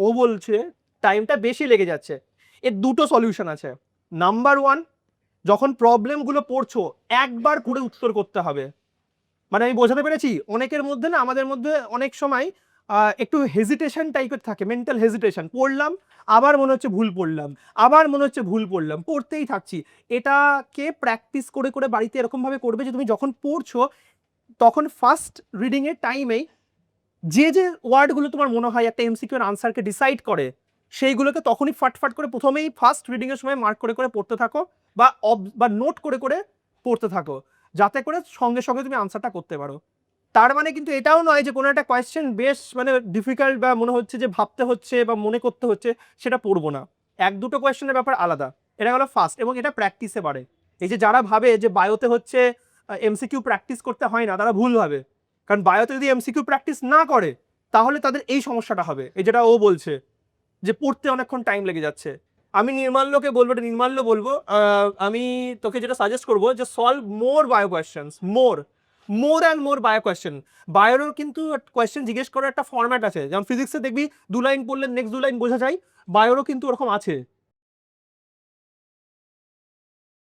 ও বলছে টাইমটা বেশি লেগে যাচ্ছে। এর দুটো সলিউশন আছে। নাম্বার ওয়ান, যখন প্রবলেমগুলো পড়ছো একবার করে উত্তর করতে হবে। মানে আমি বোঝাতে পেরেছি? অনেকের মধ্যে না, আমাদের মধ্যে অনেক সময় একটু হেজিটেশন টাইপের থাকে, মেন্টাল হেজিটেশন। পড়লাম, আবার মনে হচ্ছে ভুল পড়লাম, আবার মনে হচ্ছে ভুল পড়লাম, পড়তেই থাকছি। এটাকে প্র্যাকটিস করে করে বাড়িতে এরকমভাবে করবে যে তুমি যখন পড়ছো তখন ফার্স্ট রিডিংয়ের টাইমেই যে যে ওয়ার্ডগুলো তোমার মনে হয় একটা এমসিকিউ এর আনসারকে ডিসাইড করে, সেইগুলোকে তখনই ফাটফাট করে প্রথমেই ফার্স্ট রিডিং এর সময় মার্ক করে করে পড়তে থাকো, বা নোট করে করে পড়তে থাকো, যাতে করে সঙ্গে সঙ্গে তুমি আনসারটা করতে পারো। তার মানে কিন্তু এটাও নয় যে কোনো একটা কোয়েশ্চেন বেশ মানে ডিফিকাল্ট বা মনে হচ্ছে যে ভাবতে হচ্ছে বা মনে করতে হচ্ছে, সেটা পড়বো না। এক দুটো কোয়েশ্চেনের ব্যাপার আলাদা। এটা হলো ফার্স্ট, এবং এটা প্র্যাকটিসে বাড়ে। এই যে যারা ভাবে যে বায়োতে হচ্ছে এমসিকিউ প্র্যাকটিস করতে হয় না, তারা ভুল ভাবে। কারণ বায়োতে যদি এমসিকিউ প্র্যাকটিস না করে তাহলে তাদের এই সমস্যাটা হবে, এই যেটা ও বলছে যে পড়তে অনেকক্ষণ টাইম লেগে যাচ্ছে। আমি নির্মাল্যকে বলবো, এটা নির্মাল্য বলবো, আমি তোকে যেটা সাজেস্ট করবো যে solve more bio questions, more and more bio question. বায়োরও কিন্তু কোয়েশ্চেন জিজ্ঞেস করার একটা ফরম্যাট আছে, যেমন ফিজিক্সে দেখবি 2 লাইন পড়লে নেক্সট 2 লাইন বোঝা যায়, বায়োরও কিন্তু ওরকম আছে।